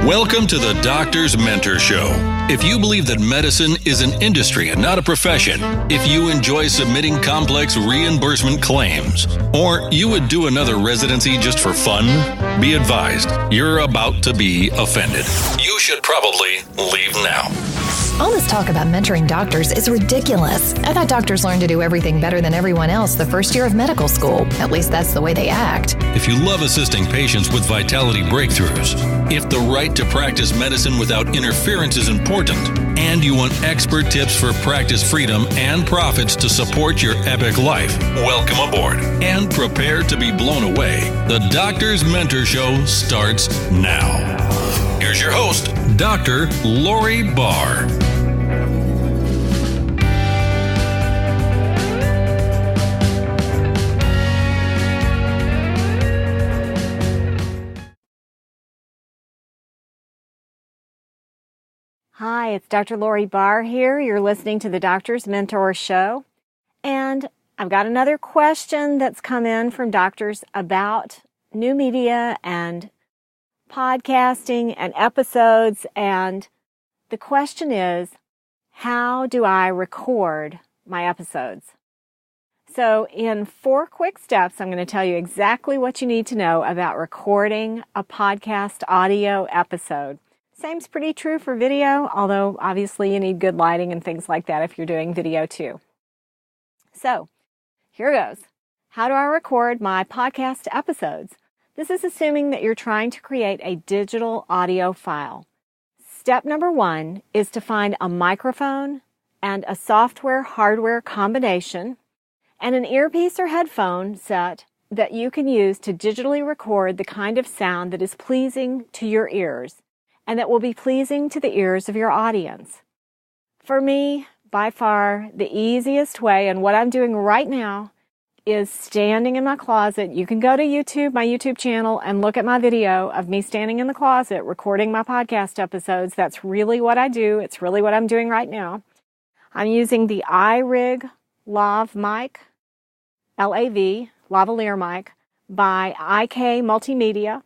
Welcome to the Doctor's Mentor Show. If you believe that medicine is an industry and not a profession, if you enjoy submitting complex reimbursement claims, or you would do another residency just for fun, be advised, you're about to be offended. You should probably leave now. All this talk about mentoring doctors is ridiculous. I thought doctors learned to do everything better than everyone else the first year of medical school. At least that's the way they act. If you love assisting patients with vitality breakthroughs, if the right to practice medicine without interference is important, and you want expert tips for practice freedom and profits to support your epic life, welcome aboard and prepare to be blown away. The Doctor's Mentor Show starts now. Here's your host, Dr. Lori Barr. Hi, it's Dr. Lori Barr here. You're listening to the Doctor's Mentor Show. And I've got another question that's come in from doctors about new media and podcasting and episodes. And the question is, how do I record my episodes? So in 4 quick steps, I'm going to tell you exactly what you need to know about recording a podcast audio episode. Same's pretty true for video, although obviously you need good lighting and things like that if you're doing video too. So, here goes. How do I record my podcast episodes? This is assuming that you're trying to create a digital audio file. Step number 1 is to find a microphone and a software-hardware combination and an earpiece or headphone set that you can use to digitally record the kind of sound that is pleasing to your ears and that will be pleasing to the ears of your audience. For me, by far, the easiest way, and what I'm doing right now, is standing in my closet. You can go to YouTube, my YouTube channel, and look at my video of me standing in the closet recording my podcast episodes. That's really what I do. It's really what I'm doing right now. I'm using the iRig Lav Mic, L-A-V, lavalier mic, by IK Multimedia.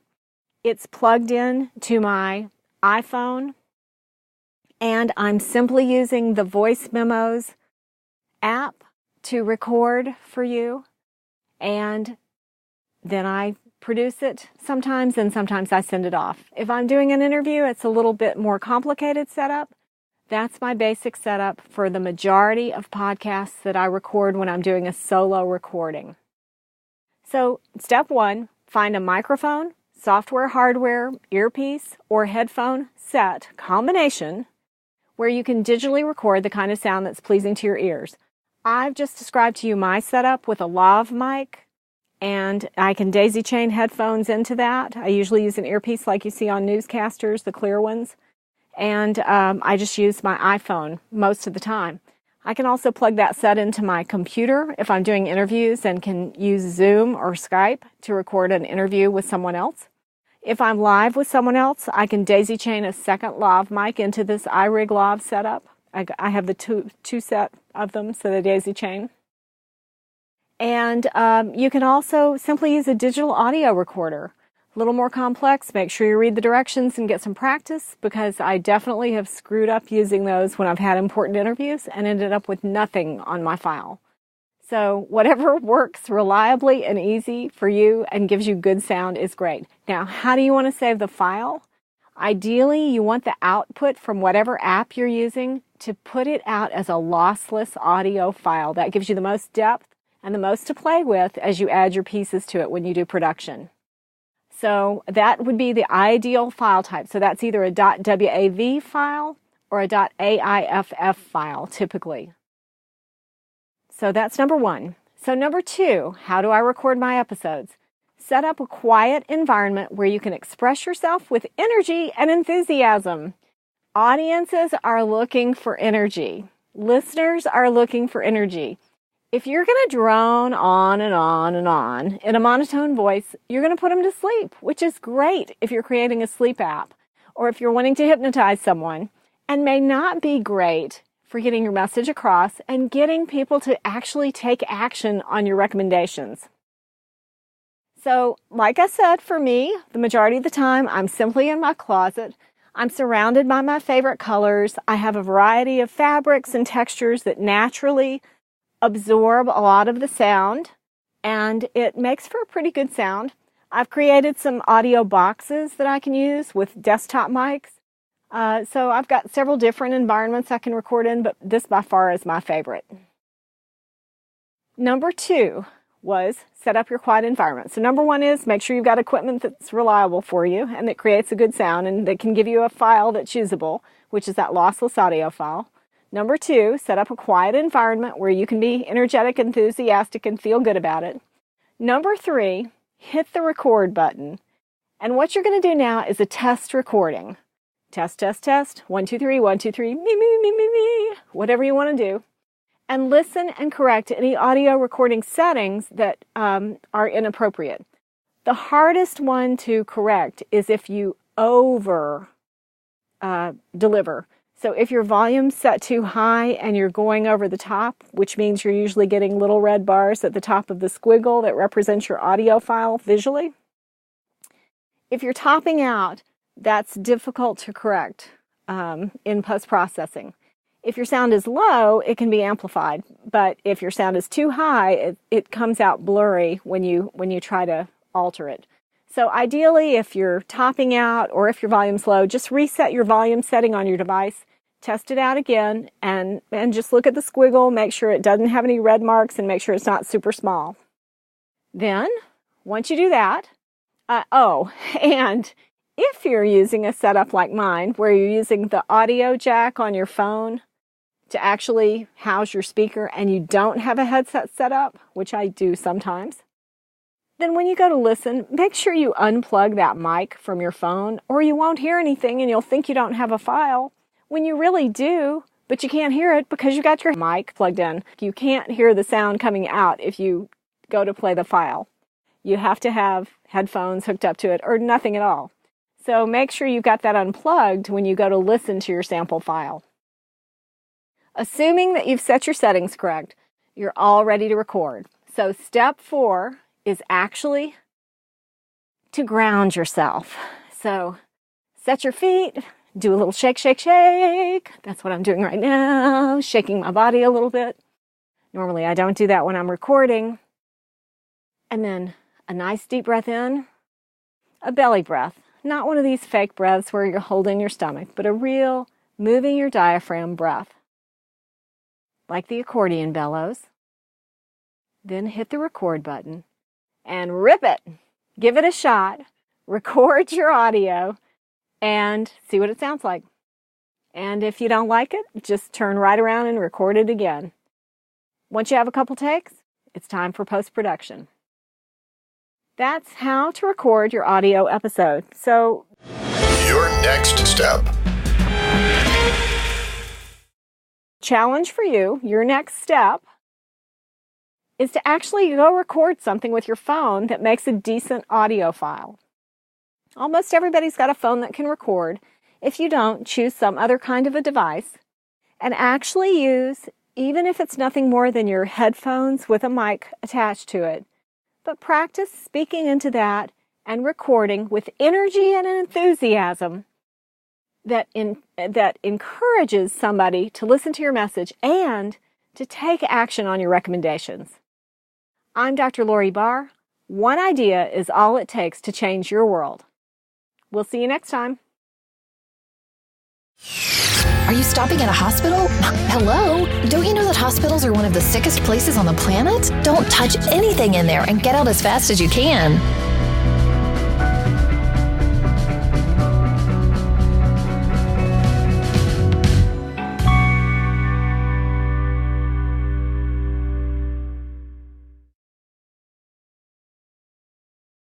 It's plugged in to my iPhone, and I'm simply using the Voice Memos app to record for you, and then I produce it sometimes, and sometimes I send it off. If I'm doing an interview, it's a little bit more complicated setup. That's my basic setup for the majority of podcasts that I record when I'm doing a solo recording. So, step 1, find a microphone, software, hardware, earpiece, or headphone set combination where you can digitally record the kind of sound that's pleasing to your ears. I've just described to you my setup with a Lav mic, and I can daisy chain headphones into that. I usually use an earpiece like you see on newscasters, the clear ones, and I just use my iPhone most of the time. I can also plug that set into my computer if I'm doing interviews and can use Zoom or Skype to record an interview with someone else. If I'm live with someone else, I can daisy chain a second Lav mic into this iRig Lav setup. I have the two set of them, so they daisy chain. And you can also simply use a digital audio recorder. A little more complex. Make sure you read the directions and get some practice, because I definitely have screwed up using those when I've had important interviews and ended up with nothing on my file. So whatever works reliably and easy for you and gives you good sound is great. Now, how do you want to save the file? Ideally, you want the output from whatever app you're using to put it out as a lossless audio file. That gives you the most depth and the most to play with as you add your pieces to it when you do production. So that would be the ideal file type. So that's either a .wav file or a .aiff file, typically. So that's number 1. So number 2, how do I record my episodes? Set up a quiet environment where you can express yourself with energy and enthusiasm. Audiences are looking for energy. Listeners are looking for energy. If you're going to drone on and on and on in a monotone voice, you're going to put them to sleep, which is great if you're creating a sleep app or if you're wanting to hypnotize someone, and may not be great for getting your message across and getting people to actually take action on your recommendations. So, like I said, for me, the majority of the time, I'm simply in my closet. I'm surrounded by my favorite colors. I have a variety of fabrics and textures that naturally absorb a lot of the sound, and it makes for a pretty good sound. I've created some audio boxes that I can use with desktop mics. So I've got several different environments I can record in, but this by far is my favorite. Number 2 was set up your quiet environment. So number 1 is make sure you've got equipment that's reliable for you and that creates a good sound and that can give you a file that's usable, which is that lossless audio file. Number 2, set up a quiet environment where you can be energetic, enthusiastic, and feel good about it. Number 3, hit the record button. And what you're going to do now is a test recording. Test, test, test. 1, 2, 3, 1, 2, 3, me, whatever you want to do. And listen and correct any audio recording settings that are inappropriate. The hardest one to correct is if you over deliver. So if your volume's set too high and you're going over the top, which means you're usually getting little red bars at the top of the squiggle that represents your audio file visually. If you're topping out, that's difficult to correct in post-processing. If your sound is low, it can be amplified, but if your sound is too high, it comes out blurry when you try to alter it. So ideally, if you're topping out or if your volume's low, just reset your volume setting on your device, test it out again, and just look at the squiggle, make sure it doesn't have any red marks, and make sure it's not super small. Then, once you do that, and if you're using a setup like mine, where you're using the audio jack on your phone to actually house your speaker and you don't have a headset set up, which I do sometimes, then when you go to listen, make sure you unplug that mic from your phone or you won't hear anything and you'll think you don't have a file when you really do, but you can't hear it because you got your mic plugged in. You can't hear the sound coming out if you go to play the file. You have to have headphones hooked up to it or nothing at all. So make sure you've got that unplugged when you go to listen to your sample file. Assuming that you've set your settings correct, you're all ready to record. So step 4 is actually to ground yourself. So set your feet, do a little shake, shake, shake. That's what I'm doing right now, shaking my body a little bit. Normally I don't do that when I'm recording. And then a nice deep breath in, a belly breath. Not one of these fake breaths where you're holding your stomach, but a real moving your diaphragm breath. Like the accordion bellows. Then hit the record button and rip it. Give it a shot. Record your audio and see what it sounds like. And if you don't like it, just turn right around and record it again. Once you have a couple takes, it's time for post-production. That's how to record your audio episode. So, your next step. Challenge for you, your next step, is to actually go record something with your phone that makes a decent audio file. Almost everybody's got a phone that can record. If you don't, choose some other kind of a device and actually use, even if it's nothing more than your headphones with a mic attached to it, but practice speaking into that and recording with energy and enthusiasm that encourages somebody to listen to your message and to take action on your recommendations. I'm Dr. Lori Barr. One idea is all it takes to change your world. We'll see you next time. Are you stopping at a hospital? Hello? Don't you know that hospitals are one of the sickest places on the planet? Don't touch anything in there and get out as fast as you can.